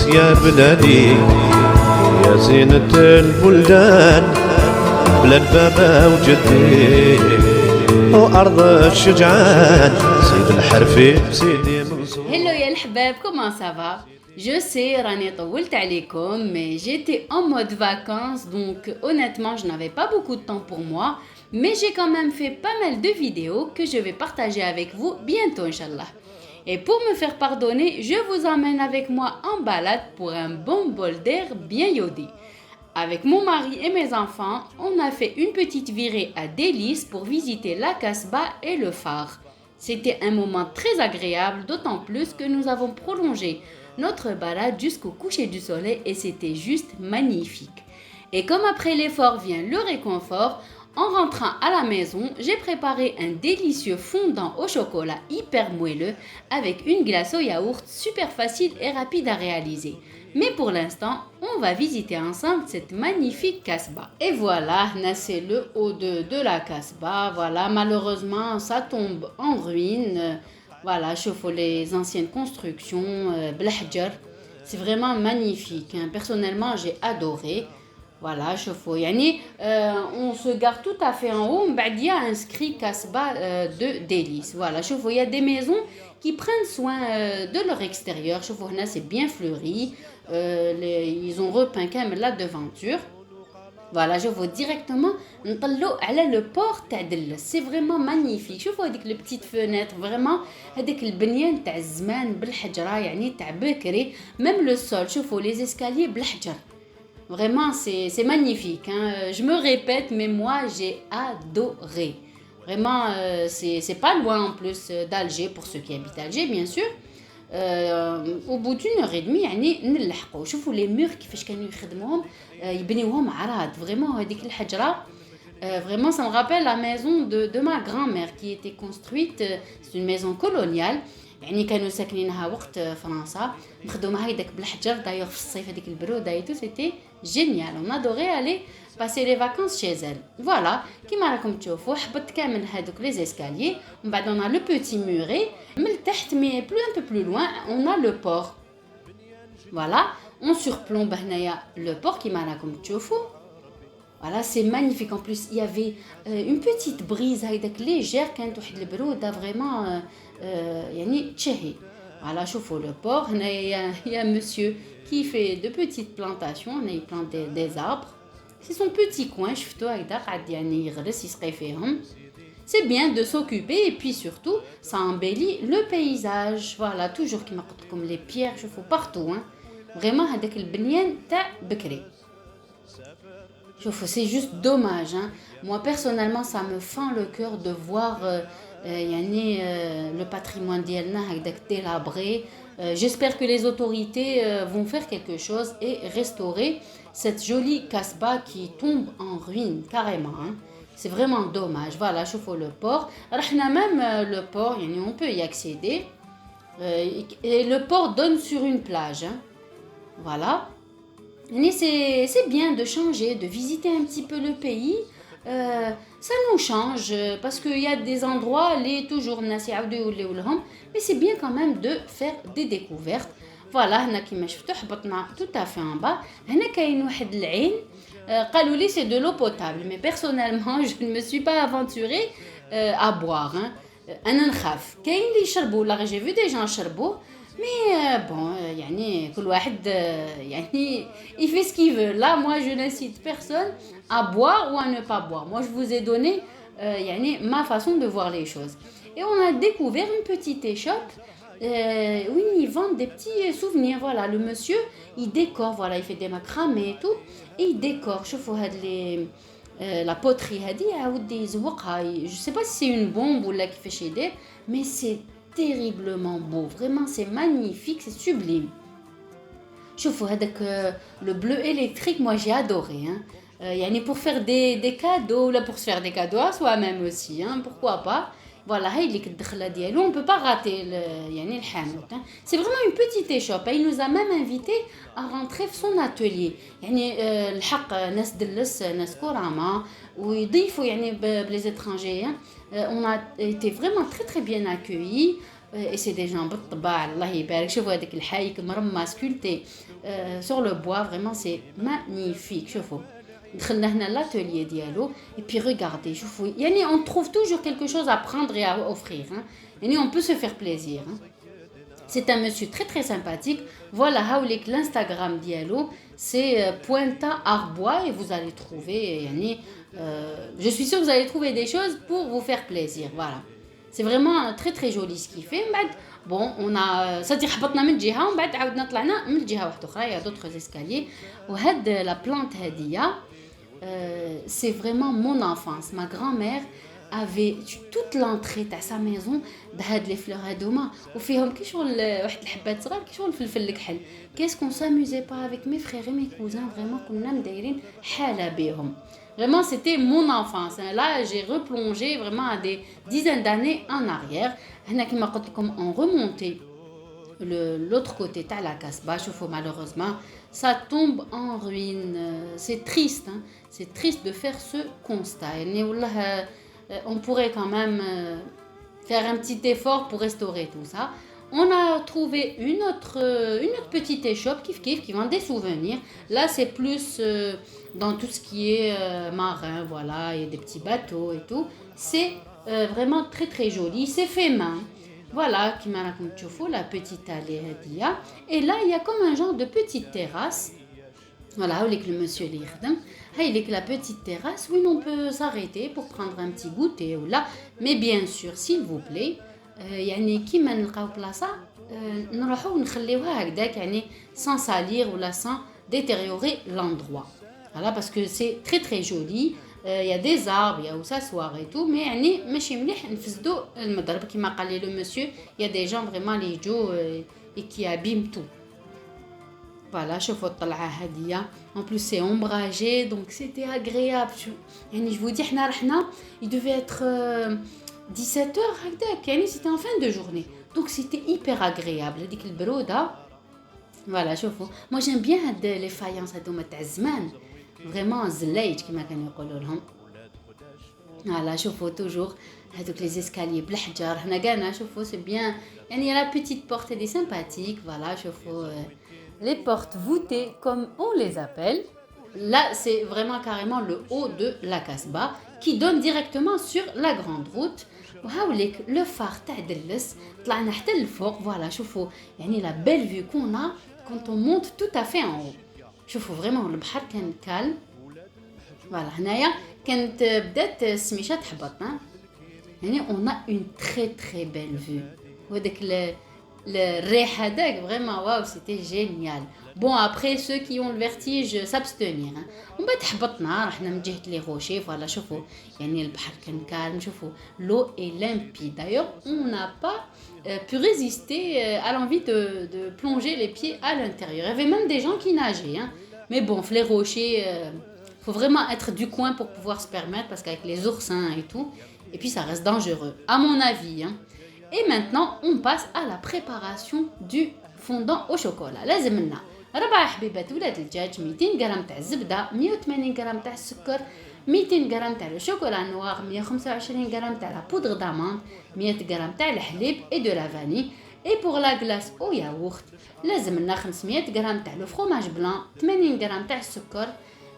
تونس يا بلادي يا زينة البلدان بلاد بابا وجدي وأرض الشجعان سيد الحرفي سيدي منصور. Hello يا الحباب, comment ça va? Je sais, راني طولت عليكم, mais j'étais en mode vacances, donc honnêtement je n'avais pas beaucoup de temps pour moi, mais j'ai quand même fait pas mal de vidéos que je vais partager avec vous bientôt Inch'Allah. Et pour me faire pardonner, je vous emmène avec moi en balade pour un bon bol d'air bien iodé. Avec mon mari et mes enfants, on a fait une petite virée à Délice pour visiter la Casbah et le phare. C'était un moment très agréable, d'autant plus que nous avons prolongé notre balade jusqu'au coucher du soleil et c'était juste magnifique. Et comme après l'effort vient le réconfort, en rentrant à la maison, j'ai préparé un délicieux fondant au chocolat hyper moelleux avec une glace au yaourt super facile et rapide à réaliser. Mais pour l'instant, on va visiter ensemble cette magnifique Casbah. Et voilà, c'est le haut de la Casbah. Voilà, malheureusement, ça tombe en ruine. Voilà, je chauffe les anciennes constructions, Blahjar. C'est vraiment magnifique. Hein. Personnellement, j'ai adoré. Voilà, شوفوا يعني on se gare tout à fait en haut. Il y a inscrit Casbah de Délice. Voilà, شوفوا, il y a des maisons qui prennent soin de leur extérieur. شوفوا هنا c'est bien fleuri. Ils ont repeint quand même la devanture. Voilà, je vois directement نطلعوا على le port تاع دلس. C'est vraiment magnifique. شوفوا هذيك les petites fenêtres, vraiment هذيك البنيان تاع الزمان بالحجرة يعني تاع بكري. Même le sol, شوفوا les escaliers بالحجر. Vraiment, c'est magnifique. Hein. Je me répète, mais moi, j'ai adoré. Vraiment, c'est pas loin en plus d'Alger, pour ceux qui habitent Alger, bien sûr. Au bout d'une heure et demie, يعني نلحقوا. شوفوا les murs كيفاش كانوا يخدموهم يبنيوهم عراض. Vraiment, هذيك الحجرة. Vraiment, ça me rappelle la maison de ma grand-mère qui était construite. C'est une maison coloniale. يعني كانوا ساكنينها وقت فرنسا مخدومه هيداك بالحجر دايوغ في الصيف هذيك البروده ايتو سيتي جينيال اون ادوري الي باسي لي فاكونس شي زال فوالا كيما راكم تشوفوا حبط كامل هذوك لي زيسكاليي ومن بعد اون لو بوتي موري من تحت مي بلو ان بو بلو لوان اون لو بور فوالا اون سوربلومب هنايا لو بور كيما راكم تشوفوا. Voilà, c'est magnifique. En plus, il y avait une petite brise légère, quand il vraiment يعني تشهي. Voilà, شوفوا le port. Il y a un monsieur qui fait de petites plantations. Il plante des arbres. C'est son petit coin. شفتوا هكذا قاعد يعني يغرس يسقي فيهم. C'est bien de s'occuper et puis surtout, ça embellit le paysage. Voilà, toujours comme les pierres, شوفوا partout. Hein. Vraiment, هذاك البنيان تاع بكري. C'est juste dommage. Hein. Moi, personnellement, ça me fend le cœur de voir le patrimoine d'Yelna délabré. J'espère que les autorités vont faire quelque chose et restaurer cette jolie Casbah qui tombe en ruine, carrément. Hein. C'est vraiment dommage. Voilà, je vois le port. Même le port, on peut y accéder. Et le port donne sur une plage. Hein. Voilà. C'est bien de changer, de visiter un petit peu le pays. Ça nous change parce qu'il y a des endroits, mais c'est bien quand même de faire des découvertes. Voilà, tout à fait en bas. C'est de l'eau potable, mais personnellement, je ne me suis pas aventurée à boire. J'ai vu des gens cherbour. Mais bon, il fait ce qu'il veut. Là, moi, je n'incite personne à boire ou à ne pas boire. Moi, je vous ai donné ma façon de voir les choses. Et on a découvert une petite échoppe. Oui, ils vendent des petits souvenirs. Voilà, le monsieur, il décore. Voilà, il fait des macramés et tout. Et il décore. La poterie, je ne sais pas si c'est une bombe ou là qui fait chez des, mais c'est terriblement beau, vraiment c'est magnifique, c'est sublime. شوفوا هذاك le bleu électrique, moi j'ai adoré hein. Pour faire des cadeaux là, pour se faire des cadeaux à soi-même aussi hein, pourquoi pas. Voilà, هاي اللي كتدخلها ديالو, on peut pas rater الحانوت. C'est vraiment une petite échoppe. Il nous a même invité à rentrer في son atelier. الحق ناس دلس ناس كرامة ويضيفوا بلي étrangers. On a été vraiment très très bien accueillis. et c'est des gens بالطباع الله يبارك شوفوا هذاك الحايك مرمى سكولتي sur le bois vraiment c'est magnifique شوفوا دخلنا هنا l'atelier ديالو et puis regardez شوفوا يعني on trouve toujours quelque chose à prendre et à offrir hein. يعني on peut se faire plaisir hein. C'est un monsieur très très sympathique. Voilà, haoulek l'Instagram dialo, c'est Pointa Arbois et vous allez trouver, je suis sûre que vous allez trouver des choses pour vous faire plaisir. Voilà, c'est vraiment très très joli ce qu'il fait. Bon, on a ça dit حبطنا من جهة ومن بعد عاودنا طلعنا من جهة واحدة أخرى. Il y a d'autres escaliers. وهاد la plante هادية, c'est vraiment mon enfance. Ma grand-mère avait toute l'entrée de sa maison بهاد les fleurs هادوما وفيهم كي شغل واحد الحبات صغار كي شغل الفلفل الكحل. Qu'est-ce qu'on s'amusait pas avec mes frères et mes cousins, vraiment كنا مدايرين حالة بيهم. Vraiment c'était mon enfance. Là j'ai replongé vraiment à des dizaines d'années en arrière. هنا كما قلت لكم on remontait l'autre côté تاع la Casbah. شوفوا malheureusement ça tombe en ruine. C'est triste hein. C'est triste de faire ce constat. يعني والله on pourrait quand même faire un petit effort pour restaurer tout ça. On a trouvé une autre petite échoppe qui vend des souvenirs. Là, c'est plus dans tout ce qui est marin, voilà, il y a des petits bateaux et tout. C'est vraiment très très joli, c'est fait main. Voilà, qui m'a raconté la petite allée Hadia. Et là, il y a comme un genre de petite terrasse. Voilà, avec le monsieur Lirdem. Avec la petite terrasse où on peut s'arrêter pour prendre un petit goûter ou là. Mais bien sûr, s'il vous plaît, يعني كيما نلقاو بلاصه نروحو نخليوها هكذاك يعني sans salir ou là sans détériorer l'endroit. Voilà, parce que c'est très très joli. Il y a des arbres, il y a où s'asseoir et tout, mais يعني ماشي مليح نفسدو المضرب كيما قال لي le monsieur. Il y a des gens vraiment les جو et qui abîment tout. Voilà, شوفوا الطلعة هادية. En plus c'est ombragé, donc c'était agréable. يعني je vous dis حنا رحنا, il devait être 17h هكذاك, يعني c'était en fin de journée. Donc c'était hyper agréable هذيك البرودة. Voilà, شوفوا. Moi j'aime bien هاد les faïences هادوما تاع الزمان. Vraiment زلايج كما كانوا يقولوا لهم. Voilà, شوفوا toujours هذوك les escaliers بالحجر. هنا كانا شوفوا c'est bien. يعني la petite porte elle est sympathique. Voilà, شوفوا les portes voûtées comme on les appelle. Là, c'est vraiment carrément le haut de la Casbah qui donne directement sur la grande route. وهاوليك le phare تاع دلس طلعنا حتى للفوق. Voilà, شوفوا يعني la belle vue qu'on a quand on monte tout à fait en haut. شوفوا vraiment البحر كان calme. Voilà, هنايا كانت بدات السميشه تحبطنا. يعني on a une très très belle vue. وهذاك الريح هذاك vraiment waouh, c'était génial. Bon, après ceux qui ont le vertige s'abstenir. ومن بعد حبطنا رحنا من جهه لي روشي. Voilà, شوفوا يعني البحر كان كالم. شوفوا l'eau est limpide. D'ailleurs, on n'a pas pu résister à l'envie de plonger les pieds à l'intérieur. Il y avait même des gens qui nageaient hein. Mais bon, les rochers faut vraiment être du coin pour pouvoir se permettre, parce qu'avec les oursins et tout, et puis ça reste dangereux à mon avis hein. Et maintenant, on passe à la préparation du fondant au chocolat. لازم لنا 4 حبيبات ولاد الدجاج, 200 غرام تاع الزبده, 180 غرام تاع السكر, 200 غرام تاع الشوكولا نوار, 125 غرام تاع لا بودر d'amande, 100 غرام تاع الحليب et de la vanille. Et pour la glace au yaourt, لازم لنا 500 غرام تاع لو fromage blanc, 80 غرام تاع السكر,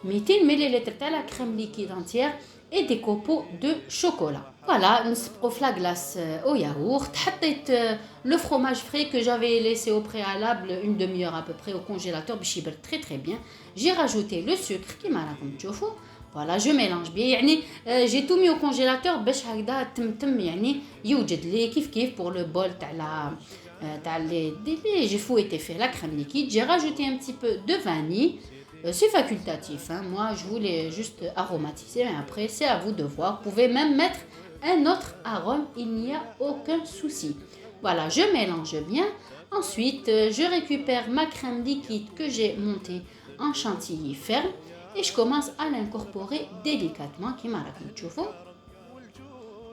200 ملل تاع la crème liquide entière et des copeaux de chocolat. Voilà, نسبقوا في la glace au yaourt. حطيت le fromage frais que j'avais laissé au préalable une demi-heure à peu près au congélateur باش يبرد très très bien. J'ai rajouté le sucre كيما راكم تشوفوا. Voilà, je mélange bien. يعني j'ai tout mis au congélateur باش هكذا تم يعني يوجد لي كيف pour le bol تاع la تاع les j'ai fouetté fait la crème liquide. J'ai rajouté un petit peu de vanille. C'est facultatif, hein. Moi je voulais juste aromatiser, mais après c'est à vous de voir. Vous pouvez même mettre un autre arôme, il n'y a aucun souci. Voilà, je mélange bien. Ensuite, je récupère ma crème liquide que j'ai montée en chantilly ferme et je commence à l'incorporer délicatement.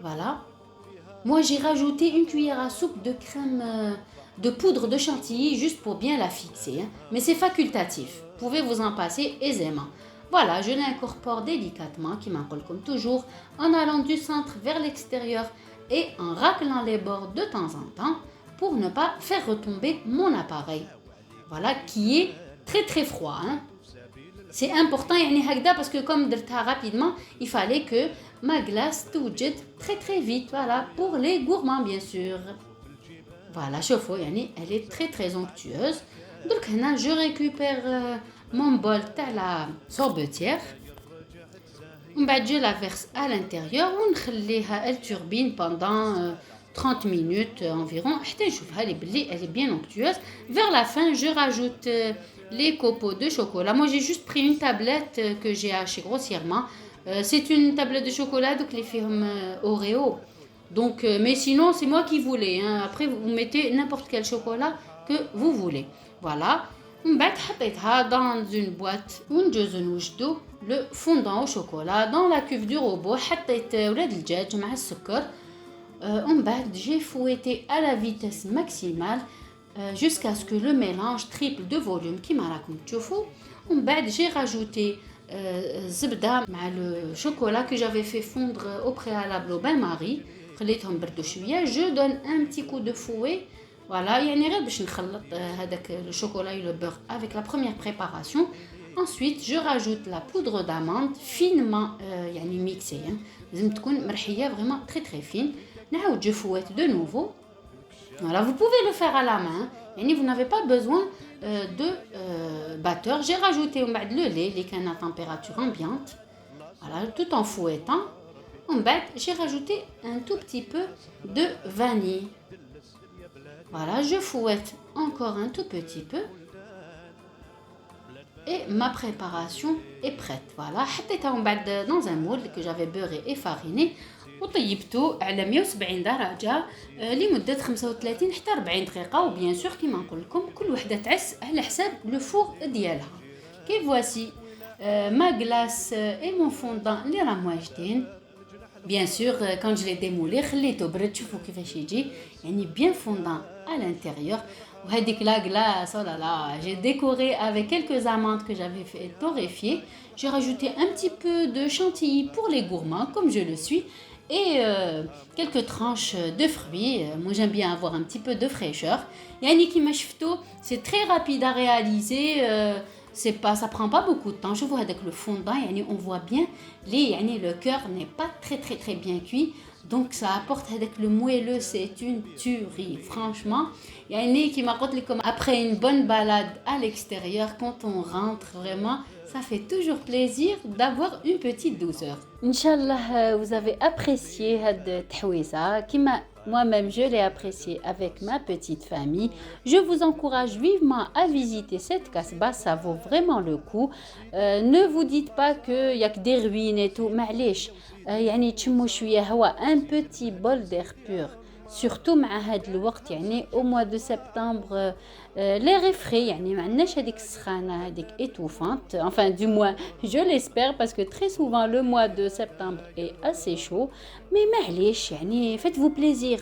Voilà. Moi j'ai rajouté une cuillère à soupe de crème de poudre de chantilly juste pour bien la fixer, hein. Mais c'est facultatif. Vous pouvez vous en passer aisément. Voilà, je l'incorpore délicatement, qui m'enroule comme toujours, en allant du centre vers l'extérieur et en raclant les bords de temps en temps pour ne pas faire retomber mon appareil. Voilà, qui est très très froid. Hein. C'est important يعني هكذا parce que comme درتها rapidement, il fallait que ma glace توجد très très vite. Voilà, pour les gourmands bien sûr. Voilà, شوفوا يعني elle est très très onctueuse. Donc هنا je récupère mon bol تاع la sorbetière. ومن بعد je la verse à l'intérieur ونخليها elle turbine pendant 30 minutes environ حتى نشوفها لي بلي elle est bien onctueuse. Vers la fin, je rajoute les copeaux de chocolat. Moi, j'ai juste pris une tablette que j'ai hachée grossièrement. C'est une tablette de chocolat donc les firmes Oreo. Donc, mais sinon, c'est moi qui voulais. Hein. Après, vous mettez n'importe quel chocolat que vous voulez. Voilà. من بعد حطيتها dans une boîte ونجوز نوجدو le fondant au chocolat dans la cuve du robot. حطيت ولاد الدجاج مع السكر. En bas, j'ai fouetté à la vitesse maximale jusqu'à ce que le mélange triple de volume qui m'a raconté. En bas, j'ai rajouté zebda le chocolat que j'avais fait fondre au préalable au bain-marie. Je donne un petit coup de fouet. Voilà, il y a le chocolat et le beurre avec la première préparation. Ensuite, je rajoute la poudre d'amande finement mixée. Vraiment très très fine. Je fouette de nouveau. Voilà, vous pouvez le faire à la main. Vous n'avez pas besoin de batteur. J'ai rajouté le lait, les cannes à température ambiante. Voilà, tout en fouettant. En bas, j'ai rajouté un tout petit peu de vanille. Voilà, je fouette encore un tout petit peu. Et ma préparation est prête. Voilà, dans un moule que j'avais beurré et fariné. وطيبته على 170 درجة لمدة 35 حتى 40 دقيقة وبيان سور كيما نقول لكم كل وحدة تعس على حساب لو فور ديالها. كي فواسي ما glace et mon fondant اللي راهم واجدين. بيان سور quand je l'ai démoulé خليته برد شوفوا كيفاش يجي يعني bien fondant à l'intérieur. وهذيك لا glace oh là là, j'ai décoré avec quelques amandes que j'avais fait torréfier. J'ai rajouté un petit peu de chantilly pour les gourmands comme je le suis. Et quelques tranches de fruits. Moi, j'aime bien avoir un petit peu de fraîcheur. Yani qui c'est très rapide à réaliser. Ça prend pas beaucoup de temps. Je vois avec le fondant, yani on voit bien le cœur n'est pas très très très bien cuit. Donc ça apporte avec le moelleux, c'est une tuerie. Franchement, yani qui m'a dit comme après une bonne balade à l'extérieur, quand on rentre vraiment, ça fait toujours plaisir d'avoir une petite douceur. Inch'Allah, vous avez apprécié cette tahouisa, qui moi-même je l'ai apprécié avec ma petite famille. Je vous encourage vivement à visiter cette kasbah, ça vaut vraiment le coup. Ne vous dites pas qu'il y a que des ruines et tout, معليش يعني تشموا شوية هوا un petit bol d'air pur. Surtout مع هاد الوقت يعني au mois de septembre les refrains يعني ما عندناش هذيك السخانة هذيك étouffante. Enfin du moins je l'espère parce que très souvent le mois de septembre est assez chaud. Mais معليش يعني faites-vous plaisir.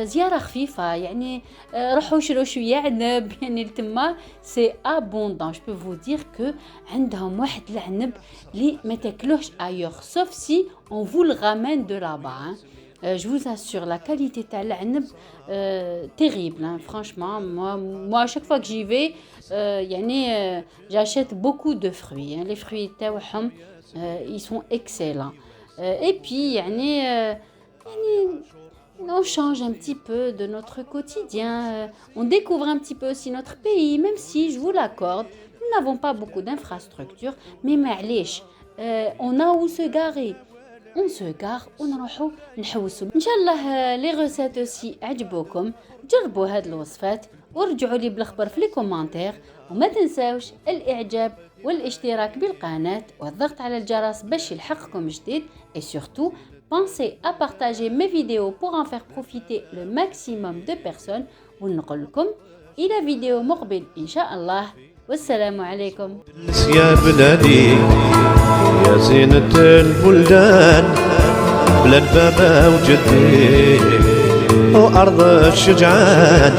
زيارة خفيفة يعني روحوا شروا شوية عنب يعني لتما c'est abondant. Je peux vous dire que عندهم واحد العنب اللي ما تاكلوش ailleurs sauf si on vous le ramène de là-bas. Hein. Je vous assure, la qualité de l'عنب terrible, hein. Franchement, moi à chaque fois que j'y vais, j'achète beaucoup de fruits, hein. Les fruits تاعهم, ils sont excellents. Et puis, on change un petit peu de notre quotidien, on découvre un petit peu aussi notre pays, même si, je vous l'accorde, nous n'avons pas beaucoup d'infrastructures, mais معليش, on a où se garer. On se gare ونروحوا نحوسوا ان شاء الله لي ريسيت aussi عجبوكم جربوا هاد الوصفات ورجعوا لي بالاخبار في لي كومونتير وما تنساوش الاعجاب والاشتراك بالقناه والضغط على الجرس باش يلحقكم جديد et surtout pensez à partager mes vidéos pour en faire profiter le maximum de personnes ونقول لكم الى فيديو مقبل ان شاء الله والسلام عليكم. يا بلادي يا زينة البلدان بلاد بابا وجدي وأرض الشجعان